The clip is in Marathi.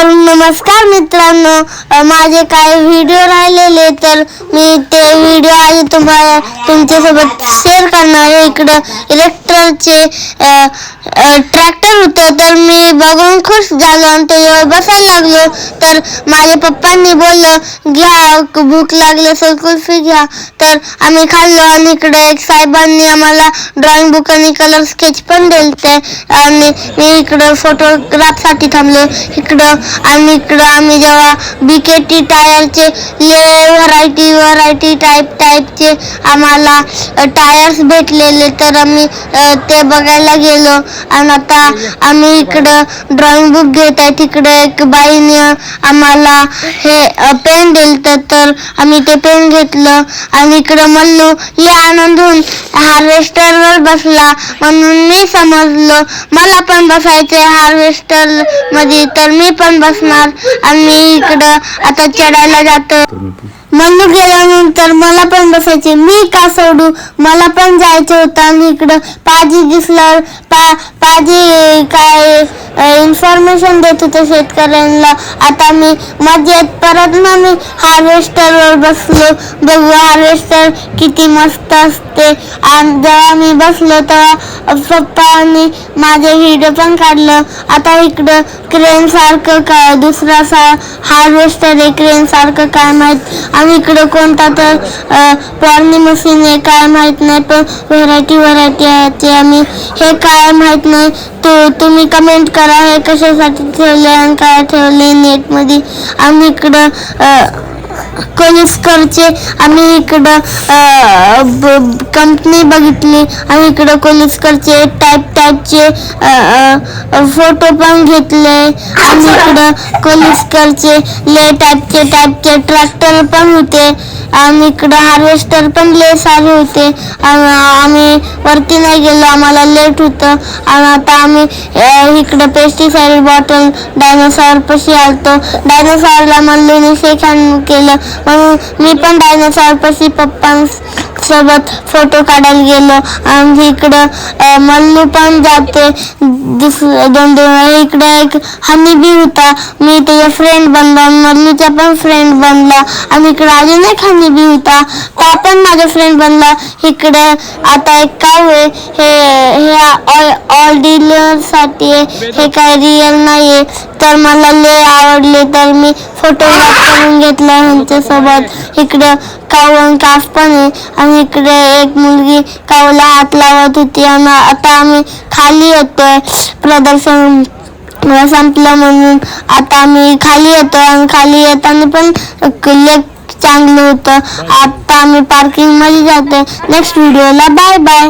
तर नमस्कार मित्रांनो, माझे काही व्हिडिओ राहिलेले तर मी ते व्हिडिओ आज तुम्हाला तुमच्यासोबत शेअर करणार आहे. इकडं इलेक्ट्रिकचे ट्रॅक्टर होतं तर मी बघून खुश झालो आणि त्याच्यावर बसायला लागलो. तर माझ्या पप्पांनी बोललं घ्या, भूक लागली असेल कुल्फी घ्या. तर आम्ही खाल्लो आणि इकडे एक साहेबांनी आम्हाला ड्रॉइंग बुक आणि कलर स्केच पण दिले आणि मी इकडं फोटोग्राफसाठी थांबलो. इकडं आम्ही जेव्हा BKT टायरचे व्हरायटी टाईपचे आम्हाला टायर्स भेटलेले तर आम्ही ते बघायला गेलो. आणि आता आम्ही इकडं ड्रॉइंग बुक घेत आहे. तिकडे एक बाईने आम्हाला हे पेन दिलं तर आम्ही ते पेन घेतलं. आणि इकडं मल्लू या आनंदून हार्वेस्टरवर बसला म्हणून मी समजलो मला पण बसायचंय हार्वेस्टर मध्ये, तर मी पण बसणार. आणि इकडं आता चढायला जातो. मल्लू गेल्यानंतर मला पण बसायचे, मी का सोडू, मला पण जायचं होतं. आणि इकडं पाजी दिसल्यावर पाजी काय इन्फॉर्मेशन देत होते शेतकऱ्यांना. आता मी मजेत परत ना मी हार्वेस्टरवर बसलो. बघू हार्वेस्टर किती मस्त असते. आणि जेव्हा मी बसलो तेव्हा पप्पांनी माझे व्हिडिओ पण काढलं. आता इकडं क्रेन सारखं काय दुसरा हार्वेस्टर आहे, क्रेन सारखं काय माहित. आणि इकडं कोणता तर पॉर्नी मशीन आहे काय माहित नाही, पण व्हरायटी आहे. आम्ही हे काय माहित नाही. तुम्ही कमेंट करा हे कशासाठी ठेवले आणि काय ठेवले नेटमध्ये. आम्ही इकडं कोलिस्करचे आम्ही इकडं कंपनी बघितली. आम्ही इकडं कोलिस्करचे टाईपचे फोटो पण घेतले. आम्ही इकडं कोलिस्करचे टाईपचे ट्रॅक्टर पण होते. आम्ही इकडं हार्वेस्टर पण सारे होते. आम्ही वरती नाही गेलो, आम्हाला लेट होतं. आणि आता आम्ही इकडं पेस्टिसाइड बॉटल डायनोसॉर पाशी आलतो. डायनोसॉरला मल्लूने शेक हँड केलं म्हणून मी पण डायनोसॉर पाशी पप्पांसोबत फोटो काढायला गेलो. आणि इकडं मल्लू पण जाते दोन इकडे एक हनी बी होता, मी त्याचा फ्रेंड बनला, मल्लूचा पण फ्रेंड बनला. आणि इकडे अजून एक हनी बी होता, तो पण माझा फ्रेंड बनला. इकडे आता एक काव आहे, हे ऑर्डिनल साठी आहे, हे काय रिअल नाहीये. तर मला लय आवडले तर मी फोटोग्राफ करून घेतला ह्यांच्यासोबत. इकडे काव आणि काफ पण आहे. आणि इकडे एक मुलगी कावला हात लावत होती. आणि आता आम्ही खाली येतोय, प्रदर्शन संपलं म्हणून आता आम्ही खाली येतो. आणि खाली येताना पण लेक चांगलं होतं. आता आम्ही पार्किंग मध्ये जातोय. नेक्स्ट व्हिडिओला बाय बाय.